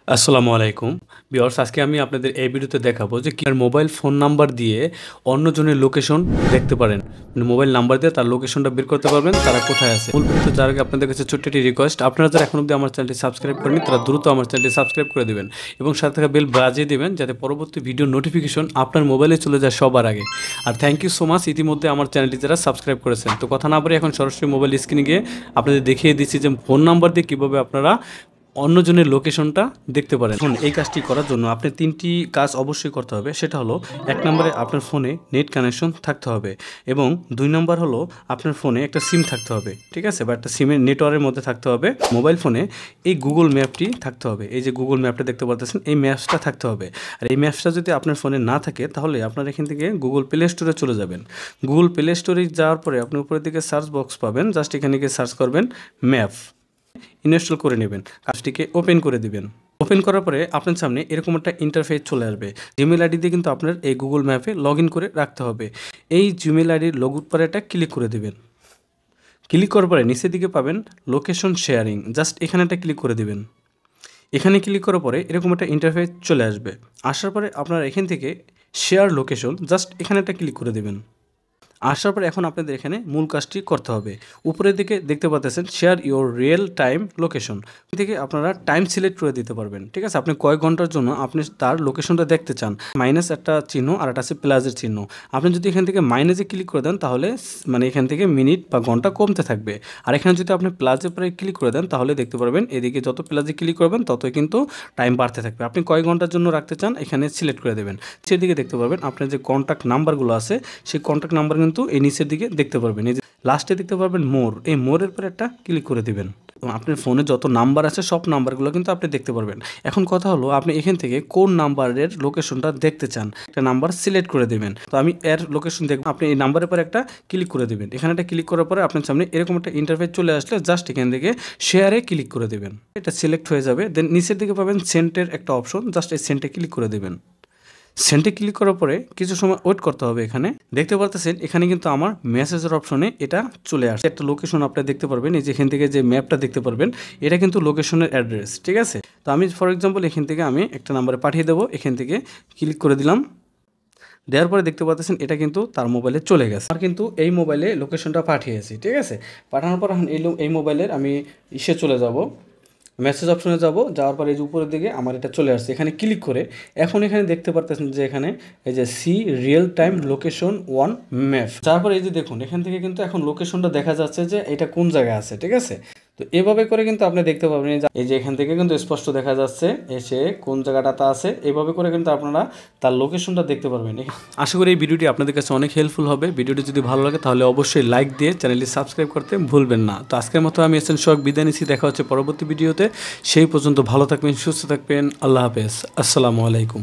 আসসালামু আলাইকুম ভিউয়ার্স, আজকে আমি আপনাদের এই ভিডিওতে দেখাবো যে কি মোবাইল ফোন নাম্বার দিয়ে অন্যজনের লোকেশন দেখতে পারেন। মানে মোবাইল নাম্বার দিয়ে তার লোকেশনটা বের করতে পারবেন, তারা কোথায় আছে। মূল ভিডিওতে যাওয়ার আগে আপনাদের কাছে ছোট্ট একটি রিকোয়েস্ট, আপনারা যারা এখন অবধি আমার চ্যানেলটি সাবস্ক্রাইব করেনি তারা দ্রুত আমার চ্যানেলটি সাবস্ক্রাইব করে দিবেন এবং সাথে থাকা বেল বাজিয়ে দিবেন যাতে পরবর্তী ভিডিও নোটিফিকেশন আপনার মোবাইলে চলে যায় সবার আগে। আর থ্যাংক ইউ সো মাচ ইতিমধ্যে আমার চ্যানেলটি যারা সাবস্ক্রাইব করেছেন। তো কথা না বলে এখন সরাসরি মোবাইল স্ক্রিনে গিয়ে আপনাদের দেখিয়ে দিচ্ছি যে ফোন নাম্বার দিয়ে কীভাবে আপনারা অন্যজনের লোকেশনটা দেখতে পারেন। এখন এই কাজটি করার জন্য আপনি 3টি কাজ অবশ্যই করতে হবে। সেটা হলো, 1 নম্বরে আপনার ফোনে নেট কানেকশন থাকতে হবে এবং 2 নম্বর হলো আপনার ফোনে একটা সিম থাকতে হবে, ঠিক আছে, বা একটা সিমের নেটওয়ার্কের মধ্যে থাকতে হবে। মোবাইল ফোনে এই গুগল ম্যাপটি থাকতে হবে। এই যে গুগল ম্যাপটা দেখতে পাচ্ছেন, এই ম্যাপসটা থাকতে হবে। আর এই ম্যাপসটা যদি আপনার ফোনে না থাকে তাহলে আপনার এখান থেকে গুগল প্লে স্টোরে চলে যাবেন। গুগল প্লে স্টোরে যাওয়ার পরে আপনি উপরের দিকে সার্চ বক্স পাবেন, জাস্ট এখানে গিয়ে সার্চ করবেন ম্যাপ, ইনস্টল করে নেবেন, কাজটিকে ওপেন করে দিবেন। ওপেন করার পরে আপনার সামনে এরকম একটা ইন্টারফেস চলে আসবে। জিমেল আইডি দিয়ে কিন্তু আপনার এই গুগল ম্যাপে লগ ইন করে রাখতে হবে। এই জিমেল আইডির লগইন পরে এটা ক্লিক করে দিবেন। ক্লিক করার পরে নিচের দিকে পাবেন লোকেশন শেয়ারিং, জাস্ট এখানে একটা ক্লিক করে দিবেন। এখানে ক্লিক করার পরে এরকম একটা ইন্টারফেস চলে আসবে। আসার পরে আপনার এখান থেকে শেয়ার লোকেশন, জাস্ট এখানে একটা ক্লিক করে দিবেন। আসার পর এখন আপনাদের এখানে মূল কাজটি করতে হবে। উপরের দিকে দেখতে পাচ্ছেন share your real time location, থেকে আপনারা টাইম সিলেক্ট করে দিতে পারবেন, ঠিক আছে। আপনি কয়েক ঘন্টার জন্য আপনি তার লোকেশনটা দেখতে চান, মাইনাস একটা চিহ্ন আর একটা আছে প্লাসের চিহ্ন। আপনি যদি এখান থেকে মাইনাসে ক্লিক করে দেন তাহলে মানে এখান থেকে মিনিট বা ঘন্টা কমতে থাকবে। আর এখানে যদি আপনি প্লাসের পরে ক্লিক করে দেন তাহলে দেখতে পারবেন এদিকে যত প্লাসে ক্লিক করবেন ততই কিন্তু টাইম বাড়তে থাকবে। আপনি কয়েক ঘন্টার জন্য রাখতে চান এখানে সিলেক্ট করে দেবেন। সেদিকে দেখতে পারবেন আপনার যে কন্ট্যাক্ট নাম্বারগুলো আছে সেই কন্ট্যাক্ট নাম্বার কিন্তু এই নিচের দিকে দেখতে পারবেন। এই যে লাস্টে দেখতে পারবেন মোর, এই মোরের পরে একটা ক্লিক করে দিবেন। আপনার ফোনে যত নাম্বার আছে সব নাম্বারগুলো কিন্তু আপনি দেখতে পারবেন। এখন কথা হলো, আপনি এখান থেকে কোন নাম্বারের লোকেশনটা দেখতে চান একটা নাম্বার সিলেক্ট করে দেবেন। তো আমি এর লোকেশন দেখব, আপনি এই নাম্বারের পরে একটা ক্লিক করে দেবেন। এখানে একটা ক্লিক করার পরে আপনার সামনে এরকম একটা ইন্টারফেস চলে আসলে জাস্ট এখান থেকে শেয়ারে ক্লিক করে দেবেন। এটা সিলেক্ট হয়ে যাবে। দেন নিচের দিকে পাবেন সেন্টের একটা অপশন, জাস্ট এই সেন্টে ক্লিক করে দেবেন। সেন্টে ক্লিক করার পরে কিছু সময় ওয়েট করতে হবে। এখানে দেখতে পারতেছেন এখানে কিন্তু আমার মেসেজের অপশনে এটা চলে আসে। একটা লোকেশন আপনি দেখতে পারবেন, এই যে এখান থেকে যে ম্যাপটা দেখতে পারবেন এটা কিন্তু লোকেশনের অ্যাড্রেস, ঠিক আছে। তো আমি ফর এক্সাম্পল এখান থেকে আমি একটা নাম্বারে পাঠিয়ে দেবো। এখান থেকে ক্লিক করে দিলাম। দেওয়ার পরে দেখতে পাচ্ছেন এটা কিন্তু তার মোবাইলে চলে গেছে। আর কিন্তু এই মোবাইলে লোকেশনটা পাঠিয়েছি, ঠিক আছে। পাঠানোর পর এই মোবাইলের আমি চলে যাব, মেসেজ অপশনে যাব। যাওয়ার পরে এই যে উপরের দিকে আমার এটা চলে আসছে। এখানে ক্লিক করে এখন এখানে দেখতে পারতেছেন যে এখানে এই যে see real time location one map. তারপর এই যে দেখুন এখান থেকে কিন্তু এখন লোকেশনটা দেখা যাচ্ছে যে এটা কোন জায়গায় আছে, ঠিক আছে। তো এভাবে করে কিন্তু আপনি দেখতে পাবেন এই যে এখান থেকে কিন্তু স্পষ্ট দেখা যাচ্ছে এসে কোন জায়গাটাতে আছে। এভাবে করে কিন্তু আপনারা তার লোকেশনটা দেখতে পারবেন। আশা করি এই ভিডিওটি আপনাদের কাছে অনেক হেল্পফুল হবে। ভিডিওটি যদি ভালো লাগে তাহলে অবশ্যই লাইক দিয়ে চ্যানেলটি সাবস্ক্রাইব করতে ভুলবেন না। তো আজকের মতো আমি সোহাগ বিদায় নিচ্ছি। দেখা হচ্ছে পরবর্তী ভিডিওতে। সেই পর্যন্ত ভালো থাকবেন, সুস্থ থাকবেন। আল্লাহ হাফেজ, আসসালামু আলাইকুম।